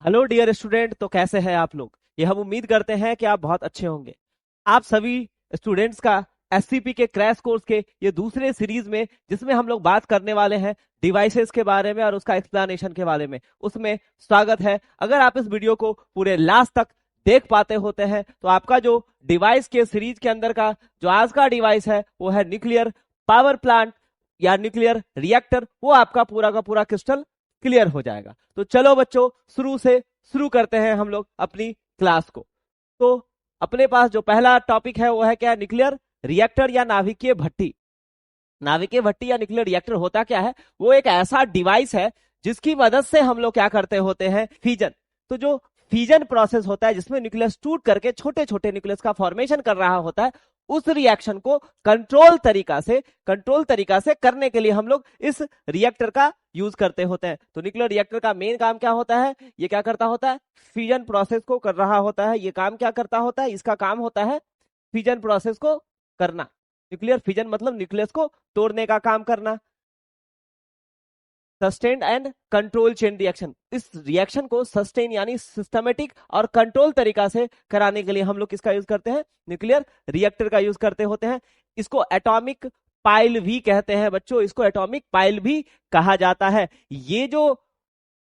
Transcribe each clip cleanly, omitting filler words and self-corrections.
Hello dear student. तो कैसे हैं आप लोग? ये हम उम्मीद करते हैं कि आप बहुत अच्छे होंगे। आप सभी स्टूडेंट्स का एससीपी के क्रैश कोर्स के ये दूसरे सीरीज में, जिसमें हम लोग बात करने वाले हैं डिवाइसेस के बारे में और उसका एक्सप्लेनेशन के बारे में, उसमें स्वागत है। अगर आप इस वीडियो को पूरे लास्ट तक देख पाते होते हैं तो आपका जो डिवाइस के सीरीज के अंदर का जो आज का डिवाइस है वो है न्यूक्लियर पावर प्लांट या न्यूक्लियर रिएक्टर। वो आपका पूरा का पूरा क्रिस्टल क्लियर हो जाएगा। तो चलो बच्चों, शुरू से शुरू करते हैं हम लोग अपनी क्लास को। तो अपने पास जो पहला टॉपिक है वो है क्या? न्यूक्लियर रिएक्टर या नाभिकीय भट्टी। नाभिकीय भट्टी या न्यूक्लियर रिएक्टर होता क्या है? वो एक ऐसा डिवाइस है जिसकी मदद से हम लोग क्या करते होते हैं? फिजन। तो जो फिजन प्रोसेस होता है जिसमें न्यूक्लियस टूट करके छोटे छोटे न्यूक्लियस का फॉर्मेशन कर रहा होता है, उस रिएक्शन को कंट्रोल तरीका से करने के लिए हम लोग इस रिएक्टर का यूज करते होते हैं। तो न्यूक्लियर रिएक्टर का मेन काम क्या होता है? ये क्या करता होता है? फिजन प्रोसेस को कर रहा होता है। ये काम क्या करता होता है? इसका काम होता है फिजन प्रोसेस को करना। न्यूक्लियर फिजन मतलब न्यूक्लियस को तोड़ने का काम करना। Sustained and control chain reaction, इस रिएक्शन को सस्टेन यानी सिस्टमेटिक और कंट्रोल तरीका से कराने के लिए हम लोग किसका यूज करते हैं? न्यूक्लियर रिएक्टर का यूज करते होते हैं। इसको एटॉमिक पाइल भी कहते हैं बच्चों, इसको एटॉमिक पाइल भी कहा जाता है। ये जो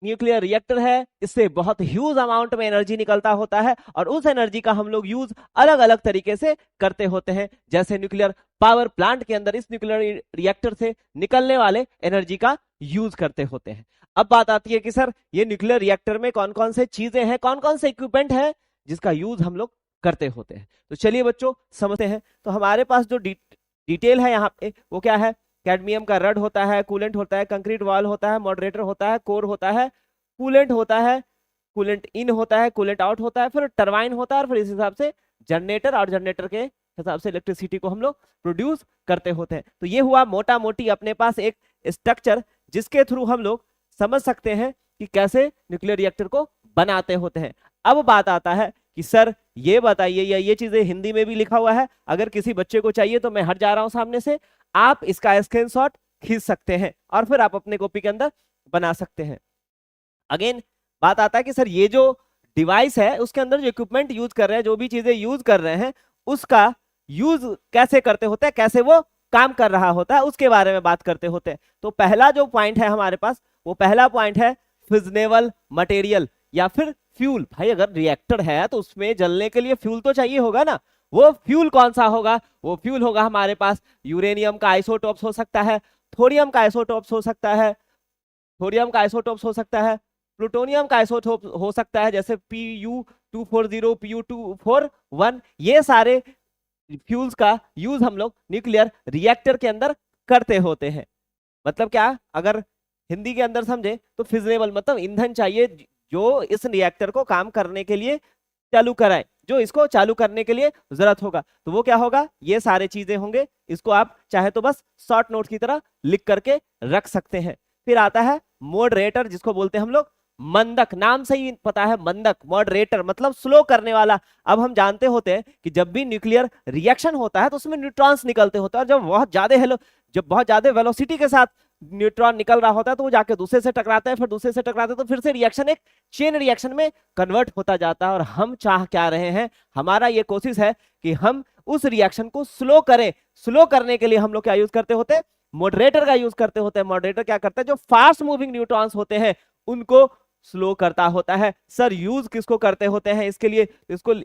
न्यूक्लियर रिएक्टर है इससे बहुत ह्यूज अमाउंट में एनर्जी निकलता होता है और उस एनर्जी का हम लोग यूज अलग अलग तरीके से करते होते हैं। जैसे न्यूक्लियर पावर प्लांट के अंदर इस न्यूक्लियर रिएक्टर से निकलने वाले एनर्जी का यूज करते होते हैं। अब बात आती है कि सर ये न्यूक्लियर रिएक्टर में कौन कौन से चीजें हैं, कौन कौन से इक्विपमेंट है जिसका यूज हम लोग करते होते हैं। तो चलिए बच्चों समझते हैं। तो हमारे पास जो डिटेल है यहाँ पे वो क्या है? कैडमियम का रड होता है, कूलेंट होता है, कंक्रीट वॉल होता है, मॉडरेटर होता है, कोर होता है, कूलेंट होता है, कूलेंट इन होता है, कूलेंट आउट होता है, फिर टरबाइन होता है और फिर इस हिसाब से जनरेटर, और जनरेटर के हिसाब से इलेक्ट्रिसिटी को हम लोग प्रोड्यूस करते होते हैं। तो ये हुआ मोटा मोटी अपने पास एक स्ट्रक्चर जिसके थ्रू हम लोग समझ सकते हैं कि कैसे न्यूक्लियर रिएक्टर को बनाते होते हैं। अब बात आता है कि सर ये बताइए, या ये चीजें हिंदी में भी लिखा हुआ है, अगर किसी बच्चे को चाहिए तो मैं हट जा रहा हूं सामने से, आप इसका स्क्रीनशॉट खींच सकते हैं और फिर आप अपने कॉपी के अंदर बना सकते हैं। अगेन बात आता है कि सर ये जो डिवाइस है उसके अंदर जो इक्विपमेंट यूज कर रहे हैं, जो भी चीजें यूज कर रहे हैं, उसका यूज कैसे करते होते हैं, कैसे वो काम कर रहा होता है, उसके बारे में बात करते होते हैं। तो पहला जो पॉइंट है हमारे पास, वो पहला पॉइंट है फिजनेबल मटेरियल या फिर फ्यूल। भाई अगर रिएक्टर है तो उसमें जलने के लिए फ्यूल तो चाहिए होगा ना। वो फ्यूल कौन सा होगा? वो फ्यूल होगा हमारे पास यूरेनियम का आइसोटोप्स हो सकता है, थोरियम का आइसोटोप्स हो सकता है, थोरियम का आइसोटोप्स हो सकता है, प्लूटोनियम का आइसोटोप हो सकता है जैसे Pu240, Pu241। ये सारे फ्यूल्स का यूज हम लोग न्यूक्लियर रिएक्टर के अंदर करते होते हैं। मतलब क्या? अगर हिंदी के अंदर समझे तो फिजनेबल मतलब ईंधन चाहिए जो इस रिएक्टर को काम करने के लिए चालू कराए, जो इसको चालू करने के लिए जरूरत होगा। तो वो क्या होगा? ये सारे चीजें होंगे। इसको आप चाहे तो बस शॉर्ट नोट की तरह लिख करके रख सकते हैं। फिर आता है मॉडरेटर, जिसको बोलते हैं हम लोग मंदक। नाम से ही पता है, मंदक, मॉडरेटर मतलब स्लो करने वाला। अब हम जानते होते हैं कि जब भी न्यूक्लियर रिएक्शन होता है तो उसमें न्यूट्रॉन्स निकलते होते हैं, और जब बहुत ज्यादा वेलोसिटी के साथ न्यूट्रॉन निकल रहा होता है तो वो जाके दूसरे से टकराते हैं, फिर दूसरे से टकराते हैं, तो फिर से रिएक्शन एक चेन रिएक्शन में कन्वर्ट होता जाता है। और हम चाह क्या रहे हैं? हमारा ये कोशिश है कि हम उस रिएक्शन को स्लो करें। स्लो करने के लिए हम लोग क्या यूज करते होते हैं? मॉडरेटर का यूज करते होते हैं। मॉडरेटर क्या करता है? जो फास्ट मूविंग न्यूट्रॉन्स होते हैं उनको स्लो करता होता है। सर यूज किसको करते होते हैं इसके लिए?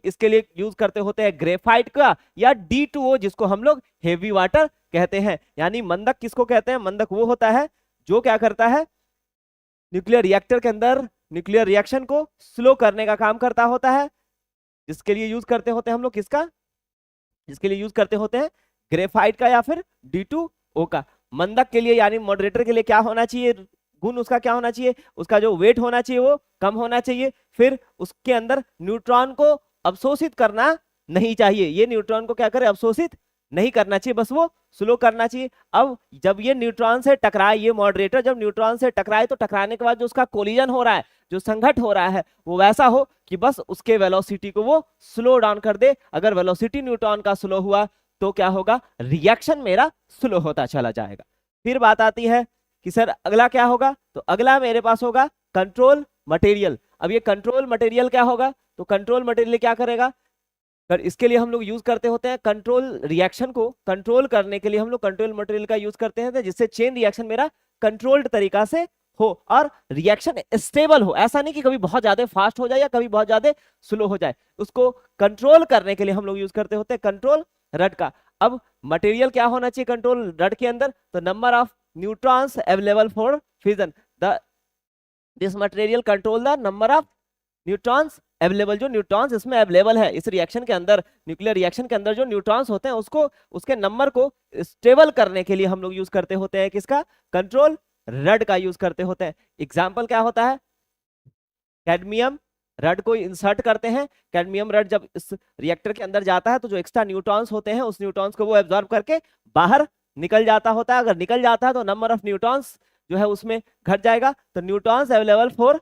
इसके लिए यूज करते होते हैं ग्रेफाइट का या D2O, जिसको हम लोग हेवी वाटर कहते हैं। यानी मंदक किसको कहते हैं? मंदक वो होता है जो क्या करता है? न्यूक्लियर रिएक्टर के अंदर न्यूक्लियर रिएक्शन को स्लो करने का काम करता होता है। जिसके लिए यूज करते होते हैं हम लोग किसका? जिसके लिए यूज करते होते हैं ग्रेफाइट का या फिर D2O का। मंदक के लिए यानी मॉडरेटर के लिए क्या होना चाहिए? गुण उसका क्या होना चाहिए? उसका जो वेट होना चाहिए वो कम होना चाहिए। फिर उसके अंदर न्यूट्रॉन को अवशोषित करना नहीं चाहिए। ये न्यूट्रॉन को क्या करे? अवशोषित नहीं करना चाहिए, बस वो स्लो करना चाहिए। अब जब ये न्यूट्रॉन से टकराए, ये मॉडरेटर जब न्यूट्रॉन से टकराए तो टकराने के बाद जो उसका कोलिजन हो रहा है, जो संघट हो रहा है, वो वैसा हो कि बस उसके वेलोसिटी को वो स्लो डाउन कर दे। अगर वेलोसिटी न्यूट्रॉन का स्लो हुआ तो क्या होगा? रिएक्शन मेरा स्लो होता चला जाएगा। फिर बात आती है कि सर अगला क्या होगा? तो अगला मेरे पास होगा कंट्रोल मटेरियल। अब ये कंट्रोल मटेरियल क्या होगा, तो कंट्रोल मटेरियल क्या करेगा, इसके लिए हम लोग यूज करते होते हैं कंट्रोल रिएक्शन को कंट्रोल करने के लिए हम लोग कंट्रोल मटेरियल का यूज करते हैं जिससे चेन रिएक्शन मेरा कंट्रोल्ड तरीका से हो और रिएक्शन स्टेबल हो। ऐसा नहीं कि कभी बहुत ज्यादा फास्ट हो जाए या कभी बहुत ज्यादा स्लो हो जाए, उसको कंट्रोल करने के लिए हम लोग यूज करते होते हैं कंट्रोल रड का। अब मटेरियल क्या होना चाहिए कंट्रोल रड के अंदर, तो number of neutrons available for fission, this material control the number of neutrons available, जो न्यूट्रॉन्स इसमें अवेलेबल है इस रिएक्शन के अंदर, न्यूक्लियर रिएक्शन के अंदर जो न्यूट्रॉन्स होते हैं उसको उसके नंबर को स्टेबल करने के लिए हम लोग यूज करते होते हैं किसका, कंट्रोल रड का यूज करते होते हैं। एग्जाम्पल क्या होता है, कैडमियम रड को इंसर्ट करते हैं, कैडमियम रड जब इस रिएक्टर के अंदर जाता है तो जो एक्स्ट्रा न्यूट्रॉन्स होते हैं उस न्यूट्रॉन्स को वो एब्जॉर्ब करके बाहर निकल जाता होता है। अगर निकल जाता है तो नंबर ऑफ न्यूट्रॉन्स जो है उसमें घट जाएगा, तो neutrons available for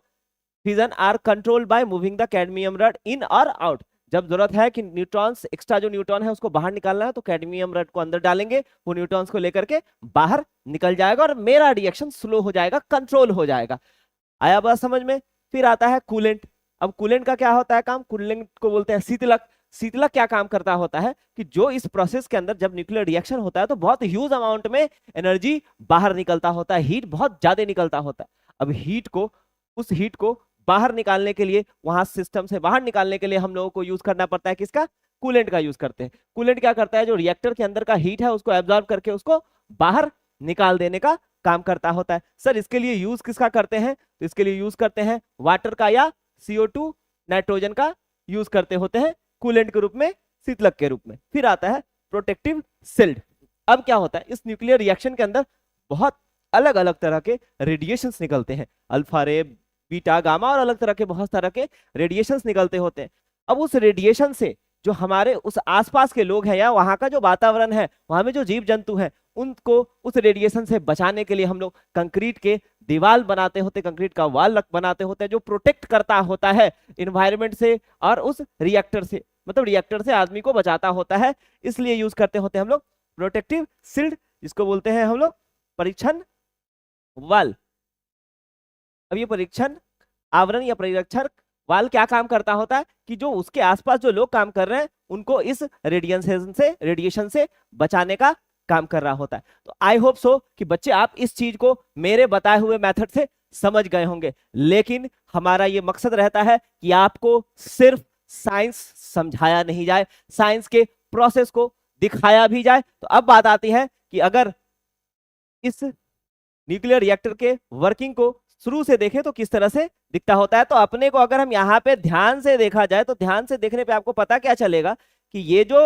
fission are controlled by moving the cadmium rod in और आउट। जब जरूरत है कि न्यूट्रॉन्स एक्स्ट्रा जो न्यूट्रॉन है उसको बाहर निकालना है तो कैडमियम रड को अंदर डालेंगे, वो न्यूट्रॉन्स को लेकर के बाहर निकल जाएगा और मेरा रिएक्शन स्लो हो जाएगा, कंट्रोल हो जाएगा। आया बात समझ में। फिर आता है कूलेंट। अब कूलेंट का क्या होता है काम, कूलेंट को बोलते हैं शीतलक। शीतलक क्या काम करता होता है कि जो इस प्रोसेस के अंदर जब न्यूक्लियर रिएक्शन होता है तो बहुत ह्यूज अमाउंट में एनर्जी बाहर निकलता होता है, हीट बहुत ज्यादा निकलता होता है। अब हीट को उस हीट को बाहर निकालने के लिए, वहां सिस्टम से बाहर निकालने के लिए हम लोगों को यूज करना पड़ता है किसका, कूलेंट का यूज करते हैं। कूलेंट क्या करता है, जो रिएक्टर के अंदर का हीट है उसको एब्जॉर्ब करके उसको बाहर निकाल देने का काम करता होता है। सर इसके लिए यूज किसका करते हैं, तो इसके लिए यूज करते हैं वाटर का या CO2 नाइट्रोजन का यूज करते होते हैं कूलेंट के रूप में, शीतलक के रूप में। फिर आता है प्रोटेक्टिव शील्ड। अब क्या होता है, इस न्यूक्लियर रिएक्शन के अंदर बहुत अलग अलग तरह के रेडिएशंस निकलते हैं, अल्फा रे, बीटा, गामा और अलग तरह के बहुत तरह के रेडिएशंस निकलते होते हैं। अब उस रेडिएशन से जो हमारे उस आसपास के लोग हैं या वहां का जो वातावरण है, वहां में जो जीव जंतु हैं, उनको उस रेडिएशन से बचाने के लिए हम लोग कंक्रीट के दीवार बनाते होते, कंक्रीट का वाल बनाते होते हैं जो प्रोटेक्ट करता होता है इन्वायरमेंट से और उस रिएक्टर से, मतलब रिएक्टर से आदमी को बचाता होता है। इसलिए यूज करते होते हैं हम लोग प्रोटेक्टिव शील्ड, जिसको बोलते हैं हम लोग परीक्षण वाल। अब ये परीक्षण आवरण या परिरक्षण वाल क्या काम करता होता है कि जो उसके आसपास जो लोग काम कर रहे हैं उनको इस रेडिएशन से बचाने का काम कर रहा होता है। तो आई होप सो कि बच्चे आप इस चीज को मेरे बताए हुए मेथड से समझ गए होंगे, लेकिन हमारा ये मकसद रहता है कि आपको सिर्फ साइंस समझाया नहीं जाए, साइंस के प्रोसेस को दिखाया भी जाए। तो अब बात आती है कि अगर इस न्यूक्लियर रिएक्टर के वर्किंग को शुरू से देखें तो किस तरह से दिखता होता है, तो अपने को अगर हम यहाँ पे ध्यान से देखा जाए तो ध्यान से देखने पे आपको पता क्या चलेगा कि ये जो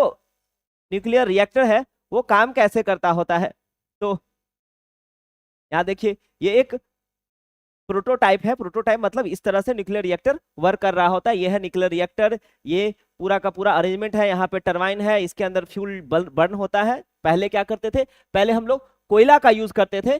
न्यूक्लियर रिएक्टर है वो काम कैसे करता होता है। तो यहाँ देखिए ये एक प्रोटोटाइप है, प्रोटोटाइप मतलब इस तरह से न्यूक्लियर रिएक्टर वर्क कर रहा होता है। ये है न्यूक्लियर रिएक्टर, ये पूरा का पूरा अरेंजमेंट है, यहाँ पे टरबाइन है, इसके अंदर फ्यूल बर्न होता है। पहले क्या करते थे, पहले हम लोग कोयला का यूज करते थे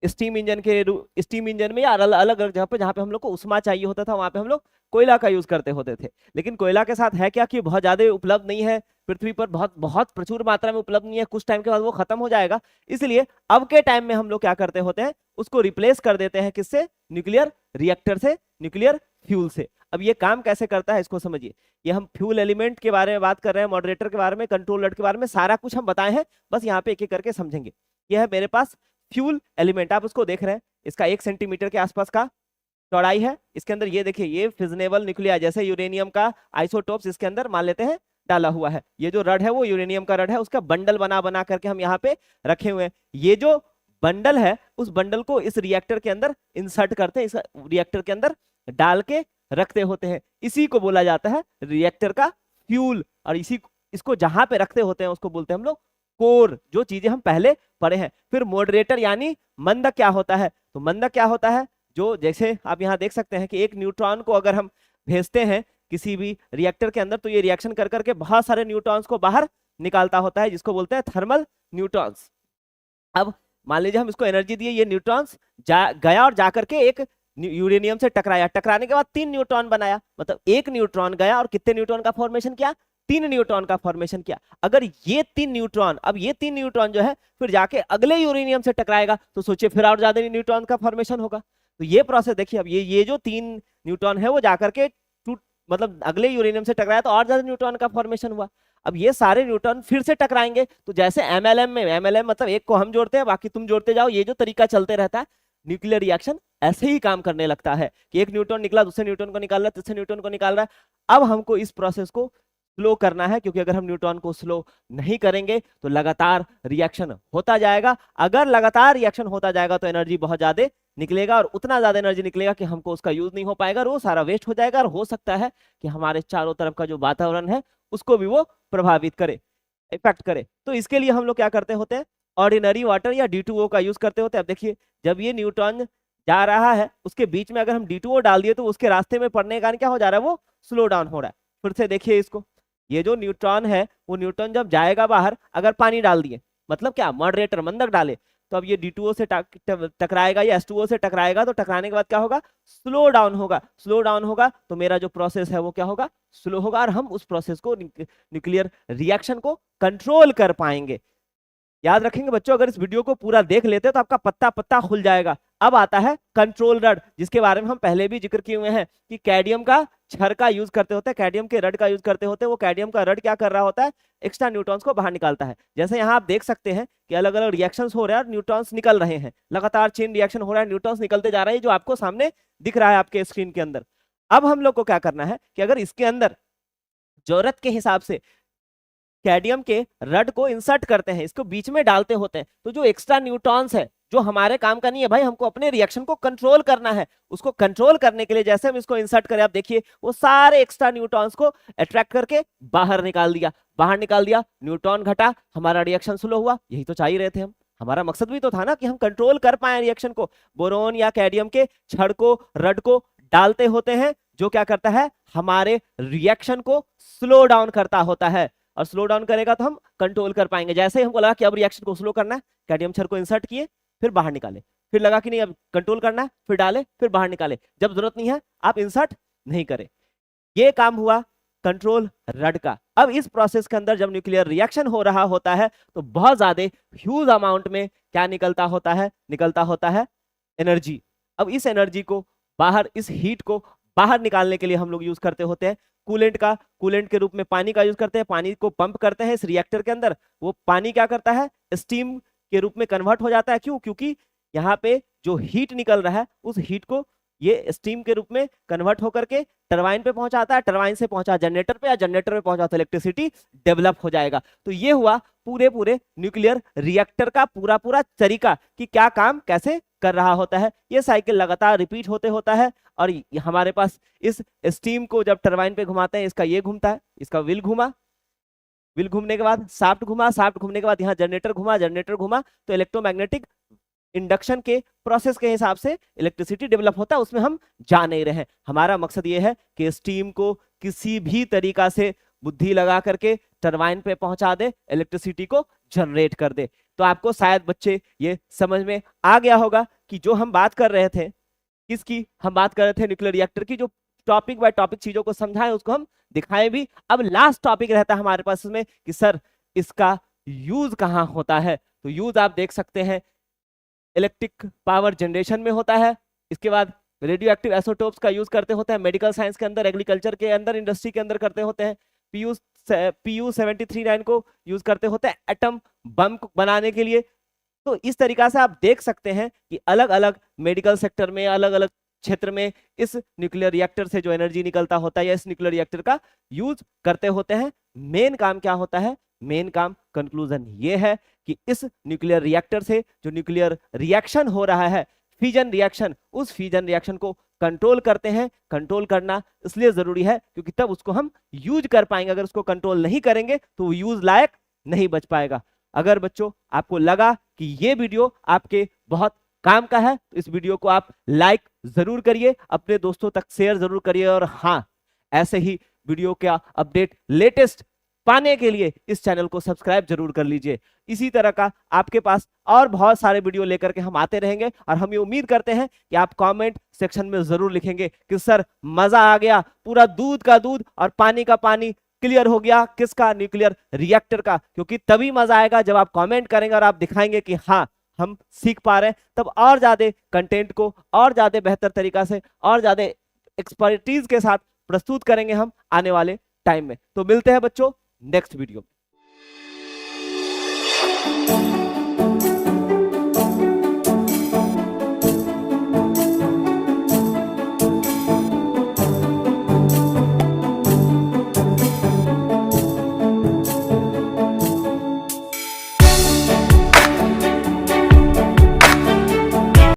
स्टीम इंजन में या अलग अलग जगह पे जहाँ पे हम लोग को उष्मा चाहिए होता था वहां पे हम लोग कोयला का यूज करते होते थे। लेकिन कोयला के साथ है क्या कि बहुत ज्यादा उपलब्ध नहीं है पृथ्वी पर, बहुत बहुत प्रचुर मात्रा में उपलब्ध नहीं है, कुछ टाइम के बाद वो खत्म हो जाएगा। इसलिए अब के टाइम में हम लोग क्या करते होते हैं, उसको रिप्लेस कर देते हैं किससे, न्यूक्लियर रिएक्टर से, न्यूक्लियर फ्यूल से। अब ये काम कैसे करता है इसको समझिए। ये हम फ्यूल एलिमेंट के बारे में बात कर रहे हैं, मॉडरेटर के बारे में, कंट्रोलर के बारे में, सारा कुछ हम बताए हैं, बस यहाँ पे एक एक करके समझेंगे। यह है मेरे पास फ्यूल एलिमेंट, आप उसको देख रहे हैं, इसका 1 सेंटीमीटर के आसपास का चौड़ाई है। इसके अंदर ये देखिए ये फिजनेबल न्यूक्लिया, जैसे यूरेनियम का आइसोटोप्स इसके अंदर मान लेते हैं डाला हुआ है। ये जो रड है वो यूरेनियम का रड है, उसका बंडल बना बना करके हम यहाँ पे रखे हुए हैं। ये जो बंडल है उस बंडल को इस रिएक्टर के अंदर इंसर्ट करते हैं, इस रिएक्टर के अंदर डाल के रखते होते हैं। इसी को बोला जाता है रिएक्टर का फ्यूल, और इसको जहां पे रखते होते हैं उसको बोलते हैं हम लोग कोर, जो चीजें हम पहले पढ़े हैं। फिर मॉडरेटर यानी मंदक क्या होता है, तो मंदक क्या होता है, जो जैसे आप यहाँ देख सकते हैं कि एक न्यूट्रॉन को अगर हम भेजते हैं किसी भी रिएक्टर के अंदर तो ये रिएक्शन कर करके बहुत सारे न्यूट्रॉन्स को बाहर निकालता होता है, जिसको बोलते हैं थर्मल न्यूट्रॉन्स। अब मान लीजिए हम इसको एनर्जी दिए, ये न्यूट्रॉन्स गया और जाकर के एक यूरेनियम से टकराया, टकराने के बाद 3 न्यूट्रॉन बनाया, मतलब एक न्यूट्रॉन गया और कितने न्यूट्रॉन का फॉर्मेशन किया, 3 न्यूट्रॉन का फॉर्मेशन किया। अगर ये 3 न्यूट्रॉन, अब ये 3 न्यूट्रॉन जो है फिर जाके अगले यूरेनियम से टकराएगा तो सोचिए फिर और ज्यादा न्यूट्रॉन का फॉर्मेशन होगा। तो तो ये प्रोसेस देखिए, अब ये जो 3 न्यूट्रॉन है वो जाकर के मतलब अगले यूरेनियम से टकराया तो और ज्यादा न्यूट्रॉन का फॉर्मेशन हुआ। अब ये सारे न्यूट्रॉन फिर से टकराएंगे, तो जैसे एमएलएम में, एमएलएम मतलब एक को हम जोड़ते हैं बाकी तुम जोड़ते जाओ, ये जो तरीका चलते रहता है, न्यूक्लियर रिएक्शन ऐसे ही काम करने लगता है कि एक न्यूट्रॉन निकला, दूसरे न्यूट्रॉन को निकाल रहा है, तीसरे न्यूट्रॉन को निकाल रहा है। अब हमको इस प्रोसेस को स्लो करना है, क्योंकि अगर हम न्यूट्रॉन को स्लो नहीं करेंगे तो लगातार रिएक्शन होता जाएगा। अगर लगातार रिएक्शन होता जाएगा तो एनर्जी बहुत ज्यादा निकलेगा, और उतना ज्यादा एनर्जी निकलेगा कि हमको उसका यूज नहीं हो पाएगा, और वो सारा वेस्ट हो जाएगा, और हो सकता है कि हमारे चारों तरफ का जो वातावरण है उसको भी वो प्रभावित करे, इफेक्ट करे। तो इसके लिए हम लोग क्या करते होते हैं, ऑर्डिनरी वाटर या D2O का यूज करते होते हैं। अब देखिए, जब ये न्यूट्रॉन जा रहा है उसके बीच में अगर हम D2O डाल दिए तो उसके रास्ते में पड़ने के कारण क्या हो जा रहा है, वो स्लो डाउन हो रहा है। फिर से देखिए इसको, ये जो न्यूट्रॉन है वो न्यूट्रॉन जब जाएगा बाहर, अगर पानी डाल दिए, मतलब क्या, मॉडरेटर मंदक डाले, तो अब ये D2O से टकराएगा या H2O से टकराएगा, तो टकराने के बाद क्या होगा, स्लो डाउन होगा। स्लो डाउन होगा तो मेरा जो प्रोसेस है वो क्या होगा, स्लो होगा, और हम उस प्रोसेस को, न्यूक्लियर रिएक्शन को कंट्रोल कर पाएंगे। याद रखेंगे बच्चों, अगर इस वीडियो को पूरा देख लेते तो आपका पत्ता पत्ता खुल जाएगा। अब आता है कंट्रोल रड, जिसके बारे में हम पहले भी जिक्र किए हुए हैं कि कैडमियम का छड़ का यूज करते होते हैं, कैडमियम के रड का यूज करते होते हैं। वो कैडमियम का रड क्या कर रहा होता है, एक्स्ट्रा न्यूट्रॉन्स को बाहर निकालता है। जैसे यहाँ आप देख सकते हैं कि अलग अलग रिएक्शंस हो रहे हैं और न्यूट्रॉन्स निकल रहे हैं, लगातार चेन रिएक्शन हो रहा है, न्यूट्रॉन्स निकलते जा रहे हैं, जो आपको सामने दिख रहा है आपके स्क्रीन के अंदर। अब हम लोग को क्या करना है कि अगर इसके अंदर जरूरत के हिसाब से कैडमियम के रड को इंसर्ट करते हैं, इसको बीच में डालते होते हैं, तो जो एक्स्ट्रा न्यूट्रॉन्स है जो हमारे काम का नहीं है भाई, हमको अपने रिएक्शन को कंट्रोल करना है, उसको कंट्रोल करने के लिए जैसे हम इसको इंसर्ट करें, आप देखिए वो सारे एक्स्ट्रा न्यूट्रॉन्स को अट्रैक्ट करके बाहर निकाल दिया, बाहर निकाल दिया, न्यूट्रॉन घटा, हमारा रिएक्शन स्लो हुआ। यही तो चाहिए रहे थे हम, हमारा मकसद भी तो था ना कि हम कंट्रोल कर पाए रिएक्शन को। बोरोन या कैडमियम के छड़ को, रड को डालते होते हैं, जो क्या करता है, हमारे रिएक्शन को स्लो डाउन करता होता है, और स्लो डाउन करेगा तो हम कंट्रोल कर पाएंगे। जैसे ही हमको लगा कि अब रिएक्शन को स्लो करना है, कैडमियम छड़ को इंसर्ट किए, फिर बाहर निकाले, फिर लगा कि नहीं अब कंट्रोल करना है, फिर डाले, फिर बाहर निकाले, जब जरूरत नहीं है आप इंसर्ट नहीं करें। ये काम हुआ कंट्रोल रड का। अब इस प्रोसेस के अंदर जब न्यूक्लियर रिएक्शन हो रहा होता है तो बहुत ज्यादा ह्यूज अमाउंट में क्या निकलता होता है, निकलता होता है एनर्जी। अब इस एनर्जी को बाहर, इस हीट को बाहर निकालने के लिए हम लोग यूज करते होते हैं कूलेंट का, कूलेंट के रूप में पानी का यूज करते हैं। पानी को पंप करते हैं इस रिएक्टर के अंदर, वो पानी क्या करता है, स्टीम के रूप में कन्वर्ट हो जाता है। क्यों, क्योंकि यहाँ पे जो हीट निकल रहा है उस हीट को ये स्टीम के रूप में कन्वर्ट होकर के टरबाइन पे पहुंचाता है, टरबाइन से पहुंचा जनरेटर पे, या जनरेटर पे पहुंचा तो इलेक्ट्रिसिटी डेवलप हो जाएगा। तो ये हुआ पूरे न्यूक्लियर रिएक्टर का पूरा तरीका कि क्या काम कैसे कर रहा होता है। ये साइकिल लगातार रिपीट होते होता है, और हमारे पास इस स्टीम को जब टरबाइन पे घुमाते हैं, इसका ये घूमता है, इसका व्हील घुमा, व्हील घूमने के बाद शाफ्ट घुमा, शाफ्ट घूमने के बाद यहाँ जनरेटर घुमा, जनरेटर घुमा, तो इलेक्ट्रोमैग्नेटिक इंडक्शन के प्रोसेस के हिसाब से इलेक्ट्रिसिटी डेवलप होता है, उसमें हम जा नहीं रहे। हमारा मकसद ये है कि स्टीम को किसी भी तरीका से बुद्धि लगा करके टरबाइन पे पहुंचा दे, इलेक्ट्रिसिटी को जनरेट कर दे। तो आपको शायद बच्चे ये समझ में आ गया होगा कि जो हम बात कर रहे थे, किसकी हम बात कर रहे थे, न्यूक्लियर रिएक्टर की। जो टॉपिक बाय टॉपिक चीजों को समझाएं उसको हम दिखाएं भी। अब लास्ट टॉपिक रहता है हमारे पास इसमें कि सर इसका यूज कहाँ होता है। तो यूज आप देख सकते हैं इलेक्ट्रिक पावर जनरेशन में होता है, इसके बाद रेडियो एक्टिव आइसोटोप्स का यूज करते होते हैं मेडिकल साइंस के अंदर, एग्रीकल्चर के अंदर, इंडस्ट्री के अंदर करते होते हैं। PU 73 को यूज करते होते हैं एटम बम बनाने के लिए। तो इस तरीका से आप देख सकते हैं कि अलग अलग मेडिकल सेक्टर में, अलग अलग क्षेत्र में इस न्यूक्लियर रिएक्टर से जो एनर्जी निकलता होता है या इस न्यूक्लियर रिएक्टर का यूज करते होते हैं। मेन काम क्या होता है, मेन काम, कंक्लूजन ये है कि इस न्यूक्लियर रिएक्टर से जो न्यूक्लियर रिएक्शन हो रहा है, फ्यूजन रिएक्शन, उस फ्यूजन रिएक्शन को कंट्रोल करते हैं। कंट्रोल करना इसलिए जरूरी है क्योंकि तब उसको हम यूज कर पाएंगे। अगर उसको कंट्रोल नहीं करेंगे तो वो यूज लायक नहीं बच पाएगा। अगर बच्चों आपको लगा कि ये वीडियो आपके बहुत काम का है तो इस वीडियो को आप लाइक जरूर करिए, अपने दोस्तों तक शेयर जरूर करिए, और हाँ, ऐसे ही वीडियो का अपडेट लेटेस्ट पाने के लिए इस चैनल को सब्सक्राइब जरूर कर लीजिए। इसी तरह का आपके पास और बहुत सारे वीडियो लेकर के हम आते रहेंगे, और हम ये उम्मीद करते हैं कि आप कमेंट सेक्शन में जरूर लिखेंगे कि सर मजा आ गया, पूरा दूध का दूध और पानी का पानी क्लियर हो गया। किसका, न्यूक्लियर रिएक्टर का। क्योंकि तभी मजा आएगा जब आप कमेंट करेंगे और आप दिखाएंगे कि हाँ हम सीख पा रहे हैं, तब और ज्यादा कंटेंट को और ज्यादा बेहतर तरीका से और ज्यादा एक्सपर्टीज के साथ प्रस्तुत करेंगे हम आने वाले टाइम में। तो मिलते हैं बच्चों नेक्स्ट वीडियो में।